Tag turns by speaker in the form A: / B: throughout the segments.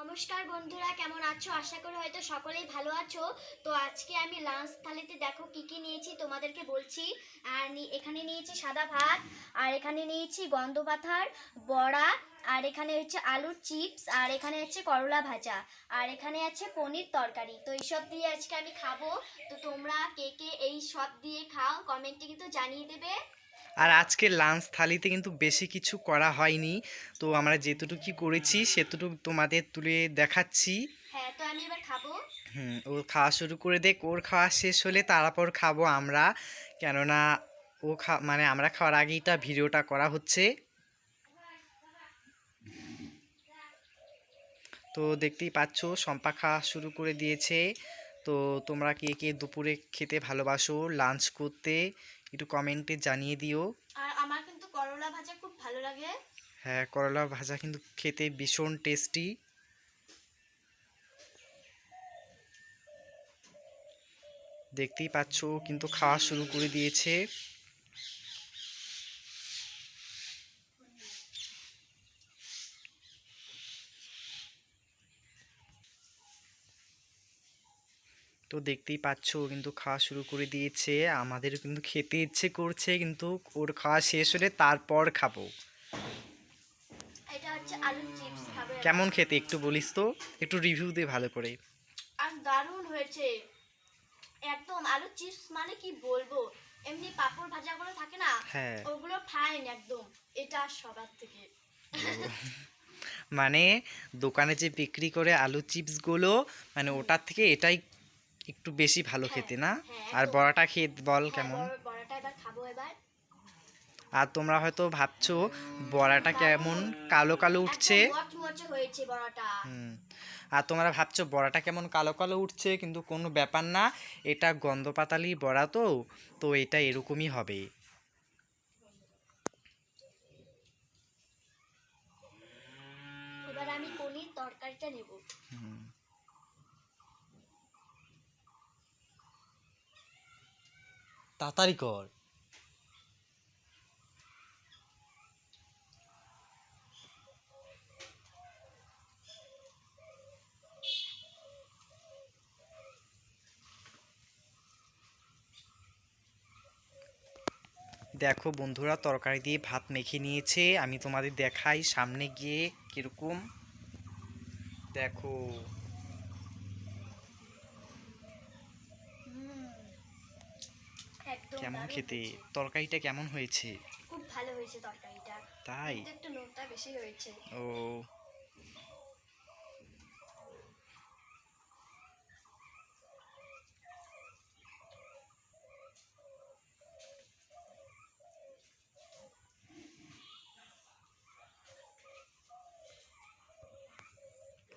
A: নমস্কার বন্ধুরা, কেমন আছো? আশা করি হয়তো সকলেই ভালো আছো। তো আজকে আমি লাঞ্চ থালিতে দেখো কি কি নিয়েছি তোমাদেরকে বলছি। আর এখানে নিয়েছি সাদা ভাত, আর এখানে নিয়েছি গন্ধ পাথার বড়া, আর এখানে হচ্ছে আলুর চিপস, আর এখানে হচ্ছে করলা ভাজা, আর এখানে আছে পনির তরকারি। তো এইসব দিয়ে আজকে আমি খাবো। তো তোমরা কে কে এই সব দিয়ে খাও কমেন্টে কিন্তু জানিয়ে দেবে।
B: আর আজকে লাঞ্চ থালিতে কিন্তু বেশি কিছু করা হয়নি, তো আমরা যেতটুকু করেছি সেতটুকু তোমাদের তুলে দেখাচ্ছি।
A: হ্যাঁ, তো আমি এবার খাবো।
B: ও খাওয়া শুরু করে দেখ, ওর খাওয়া শেষ হলে তারপর খাবো আমরা, কেননা মানে আমরা খাওয়ার আগেইটা ভিডিওটা করা হচ্ছে। তো দেখতেই পাচ্ছ শম্পা খাওয়া শুরু করে দিয়েছে। তো তোমরা কে কে দুপুরে খেতে ভালোবাসো, লাঞ্চ করতে একটু কমেন্টে জানিয়ে দিও।
A: আর আমার কিন্তু করলা ভাজা খুব ভালো লাগে।
B: হ্যাঁ, করলা ভাজা কিন্তু খেতে ভীষণ টেস্টি। দেখতেই পাচ্ছ কিন্তু খাওয়া শুরু করে দিয়েছে। তো দেখতেই পাচ্ছ কিন্তু খাওয়া শুরু করে দিয়েছে, আমাদের কিন্তু খেতে ইচ্ছে করছে, কিন্তু ওর খাওয়া শেষ হলে তারপর খাবো।
A: এটা হচ্ছে আলুর চিপস, খাবে এবার।
B: কেমন খেতে একটু বলিস তো, একটু রিভিউ দে ভালো করে।
A: আর দারুণ হয়েছে একদম। আলুর চিপস মানে কি বলবো, এমনি পাঁপড় ভাজাগুলো থাকে না,
B: হ্যাঁ।
A: ওগুলো ফাইন একদম। এটা সবার থেকে।
B: ও, মানে দোকানে যে বিক্রি করে আলু চিপসগুলো, মানে
A: হুম,
B: ওটার থেকে এটাই একটু বেশি ভালো
A: হ্যাঁ
B: খেতে না?
A: হ্যাঁ
B: আর
A: একদম।
B: বড়াটা খেয়ে বল
A: হ্যাঁ,
B: কেমন।
A: বড়াটা এবার খাবো এবার।
B: আর তোমরা হয়তো ভাবছো বড়াটা কেমন
A: দারুণ,
B: কালো কালো
A: একদম
B: উঠছে।
A: মচমচে হয়েছে বড়াটা।
B: হুম। আর তোমরা ভাবছো বড়াটা কেমন কালো কালো উঠছে, কিন্তু কোনো ব্যাপার না, এটা গন্ধ পাতালি বড়া, তো তো এটা এরকমই হবে।
A: এবার আমি পনির তরকারিটা নেব।
B: হুম। তাড়াতাড়ি কর। দেখো বন্ধুরা, তরকারি দিয়ে ভাত মেখে নিয়েছে, আমি তোমাদের দেখাই সামনে গিয়ে কিরকম। দেখো
A: হুম, একদম
B: কেমন
A: দারুণ
B: খেতে,
A: হয়েছে।
B: তরকারিটা কেমন হয়েছে।
A: খুব ভালো হয়েছে তরকারিটা,
B: তাই।
A: কিন্তু একটু নুনটা বেশি হয়েছে।
B: ও,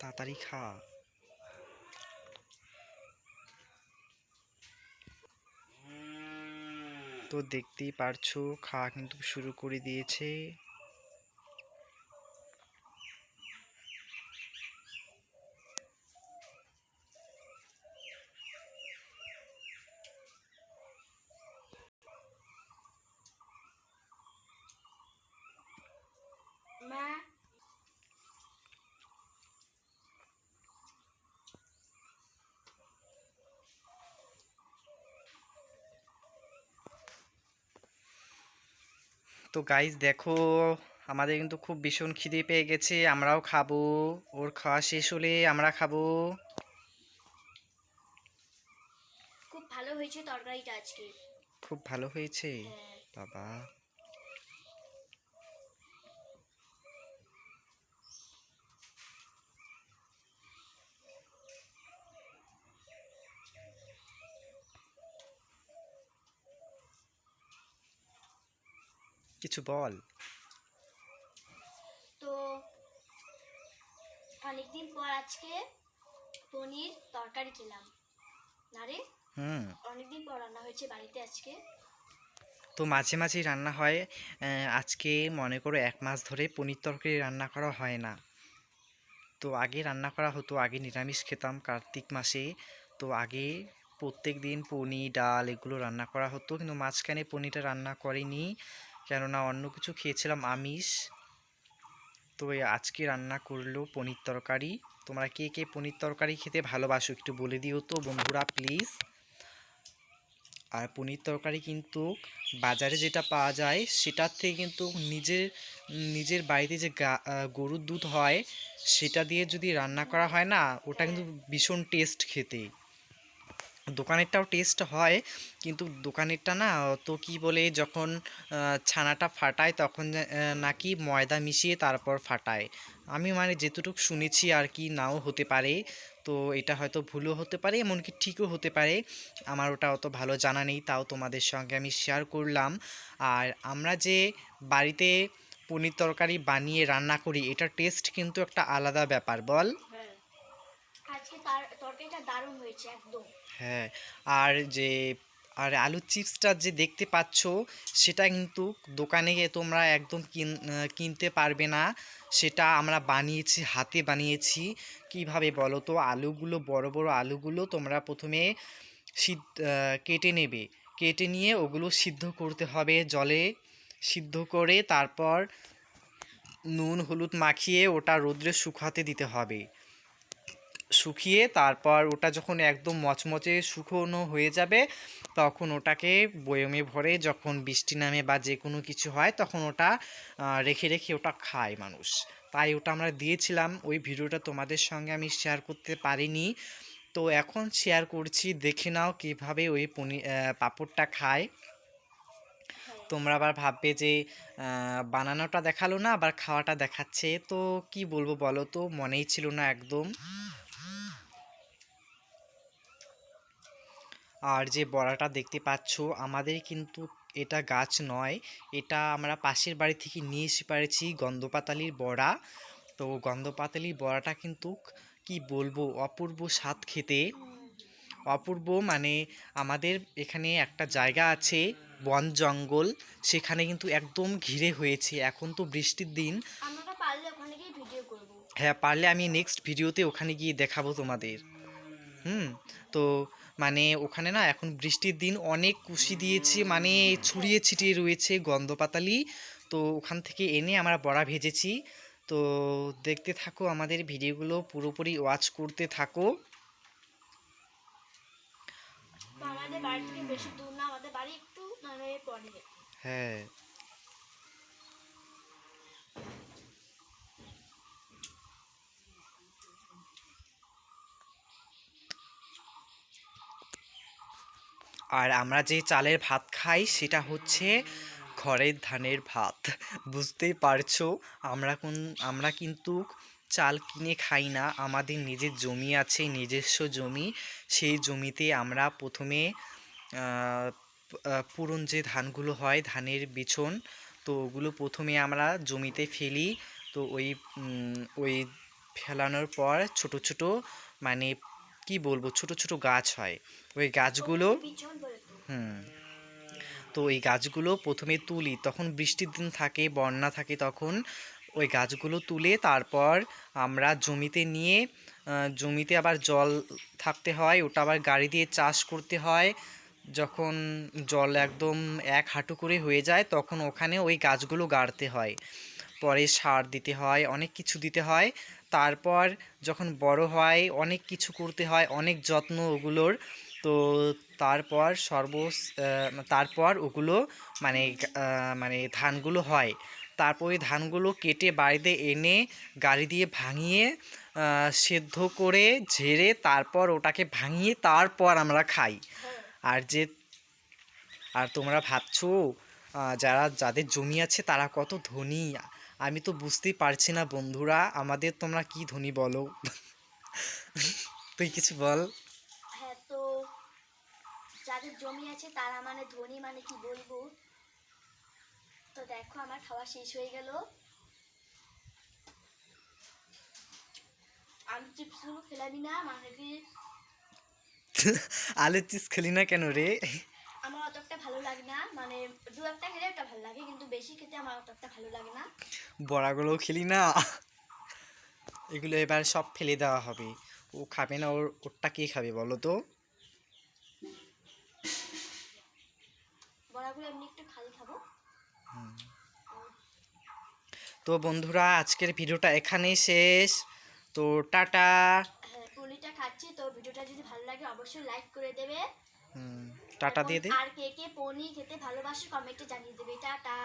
B: তাড়াতাড়ি খা। তো দেখতেই পারছো খাওয়া কিন্তু শুরু করে দিয়েছে।
A: মা,
B: তো গাইস দেখো, আমাদের কিন্তু খুব ভীষণ খিদে পেয়ে গেছে, আমরাও খাবো। ওর খাওয়া শেষ হলে আমরা খাবো।
A: খুব ভালো হয়েছে তরকারিটা আজকে।
B: খুব ভালো হয়েছে।
A: হ্যাঁ।
B: বাবা। কিছু বল।
A: তো অনেকদিন পর আজকে পনির তরকারি খেলাম। না রে,
B: হুম।
A: অনেকদিন পর রান্না হয়েছে বাড়িতে আজকে।
B: তো মাঝে মাঝেই রান্না হয়। আজকে মনে করো 1 মাস ধরে পনির তরকারি রান্না করা হয় না। তো আগে রান্না করা হতো, আগে নিরামিষ খেতাম কার্তিক মাসে। তো আগে প্রত্যেক দিন পনির ডাল এগুলো রান্না করা হতো, কিন্তু মাঝখানে পনিরটা রান্না করিনি, কেননা অন্য কিছু খেয়েছিলাম আমিষ। তো এই আজকে রান্না করলো পনির তরকারি। তোমরা কে কে পনির তরকারি খেতে ভালোবাসো একটু বলে দিও তো বন্ধুরা প্লিজ। আর পনির তরকারি কিন্তু বাজারে যেটা পাওয়া যায় সেটার থেকে কিন্তু নিজের নিজের বাড়িতে যে গরুর দুধ হয় সেটা দিয়ে যদি রান্না করা হয় না, ওটা কিন্তু ভীষণ টেস্ট খেতে। দোকানেরটাও টেস্ট হয়, কিন্তু দোকানেরটা না তো কি বলে যখন ছানাটা ফাটায় তখন নাকি ময়দা মিশিয়ে তারপর ফাটায়। আমি মানে যেটুকু শুনেছি আর কি, নাও হতে পারে, তো এটা হয়তো ভুলও হতে পারে এমনকি ঠিকও হতে পারে, আমার ওটা অত ভালো জানা নেই, তাও তোমাদের সঙ্গে আমি শেয়ার করলাম। আর আমরা যে বাড়িতে পনির তরকারি বানিয়ে রান্না করি এটার টেস্ট কিন্তু একটা আলাদা ব্যাপার, বল?
A: আজকে তার তরকারিটা দারুণ হয়েছে একদম।
B: হ্যাঁ। আর যে আর আলুর চিপসটা যে দেখতে পাচ্ছ সেটা কিন্তু দোকানে গিয়ে তোমরা একদম কিনতে পারবে না। সেটা আমরা বানিয়েছি, হাতে বানিয়েছি। কিভাবে বলো তো? আলুগুলো, বড় বড় আলুগুলো তোমরা প্রথমে কেটে নেবে। কেটে নিয়ে ওগুলো সিদ্ধ করতে হবে জলে, সিদ্ধ করে তারপর নুন হলুদ মাখিয়ে ওটা রোদ্রে শুকাতে দিতে হবে। শুকিয়ে তারপর ওটা যখন একদম মচমচে শুকনো হয়ে যাবে তখন ওটাকে বয়মে ভরে, যখন বৃষ্টি নামে বা যে কোনো কিছু হয় তখন ওটা রেখে রেখে ওটা খায় মানুষ। তাই ওটা আমরা দিয়েছিলাম, ওই ভিডিওটা তোমাদের সঙ্গে আমি শেয়ার করতে পারিনি, তো এখন শেয়ার করছি, দেখে নাও কীভাবে ওই পাঁপড়টা খায়। তোমরা আবার ভাববে যে বানানোটা দেখালো না আবার খাওয়াটা দেখাচ্ছে, তো কি বলবো বলো তো, মনেই ছিল না একদম। আর যে বড়াটা দেখতে পাচ্ছ আমাদের কিন্তু এটা গাছ নয়, এটা আমরা পাশের বাড়ি থেকে নিয়ে এসে পারেছি গন্ধপাতালির বড়া। তো গন্ধপাতালির বড়াটা কিন্তু কি বলবো, অপূর্ব স্বাদ খেতে, অপূর্ব। মানে আমাদের এখানে একটা জায়গা আছে বন জঙ্গল, সেখানে কিন্তু একদম ঘিরে হয়েছে, এখন তো বৃষ্টির দিন।
A: আমরা পারলে ওখানে গিয়ে ভিডিও করব।
B: হ্যাঁ, পারলে আমি নেক্সট ভিডিওতে ওখানে গিয়ে দেখাবো তোমাদের। তো মানে ওখানে না এখন বৃষ্টির দিন অনেক কুশি দিয়েছি, মানে ছড়িয়ে ছিটিয়ে রয়েছে গন্ধপাতালি, তো ওখান থেকে এনে আমরা বড়া ভেজেছি। তো দেখতে থাকো আমাদের ভিডিওগুলো, পুরোপুরি ওয়াচ করতে থাকো।
A: আমাদের বাড়ি থেকে বেশি দূর না, আমাদের বাড়ি একটু মানে পরে।
B: হ্যাঁ। আর আমরা যে চালের ভাত খাই সেটা হচ্ছে ঘরের ধানের ভাত, বুঝতেই পারছো। আমরা কিন্তু চাল কিনে খাই না, আমাদের নিজের জমি আছে, নিজস্ব জমি। সেই জমিতে আমরা প্রথমে পুরন যে ধানগুলো হয়, ধানের বিছন, তো ওগুলো প্রথমে আমরা জমিতে ফেলি। তো ওই ফেলানোর পর ছোট ছোট, মানে কি বলবো, ছোট ছোট গাছ হয়, ওই গাছগুলো। হুম। তো এই গাছগুলো প্রথমে তুলি, তখন বৃষ্টির দিন থাকে, বন্যা থাকে, তখন ওই গাছগুলো তুলে তারপর আমরা জমিতে নিয়ে, জমিতে আবার জল থাকতে হয়, ওটা আবার গাড়ি দিয়ে চাষ করতে হয়। যখন জল একদম এক হাঁটু করে হয়ে যায় তখন ওখানে ওই গাছগুলো গাড়তে হয়, পরে সার দিতে হয়, অনেক কিছু দিতে হয়। তারপর যখন বড় হয় অনেক কিছু করতে হয়, অনেক যত্ন ওগুলোর। তো তারপর তারপর ওগুলো মানে মানে ধানগুলো হয়। তারপর ওই ধানগুলো কেটে বাড়িতে এনে গাড়ি দিয়ে ভাঙিয়ে সেদ্ধ করে ঝেড়ে তারপর ওটাকে ভাঙিয়ে তারপর আমরা খাই। আর যে আর তোমরা ভাবছো যাদের জমি আছে তারা কত ধনী, আমি তো বুঝতেই পারছি না বন্ধুরা, আমাদের তোমরা কি ধনী বলো? তুই কিছু বল।
A: হ্যাঁ, তো যাদের জমি আছে তারা মানে ধনী, মানে কি বলবো। তো দেখো আমার খাওয়া শেষ হয়ে গেল, আলু চিপসগুলো ফেলাবি না, মানে কি
B: আলুর চিপস খেলি না কেন রে?
A: আমার অত একটা ভালো লাগে না, মানে দু একটা খেলে একটা ভালো লাগে, কিন্তু বেশি খেতে আমার অত একটা ভালো লাগে না।
B: বড়াগুলোও খেলি না? এগুলো এবার সব ফেলে দেওয়া হবে, ও খাবে না, ওরটা কে খাবে বলো তো?
A: বড়াগুলো এমনি একটু খালি খাবো।
B: তো বন্ধুরা আজকের ভিডিওটা এখানেই শেষ। তো টাটা।
A: হ্যাঁ, পনিরটা খাচ্ছি। তো ভিডিওটা যদি ভালো লাগে অবশ্যই লাইক করে দেবে।
B: টাটা দিয়ে দে।
A: আর কে কে পনির খেতে ভালোবাসে কমেন্টে জানিয়ে দেবে। টাটা।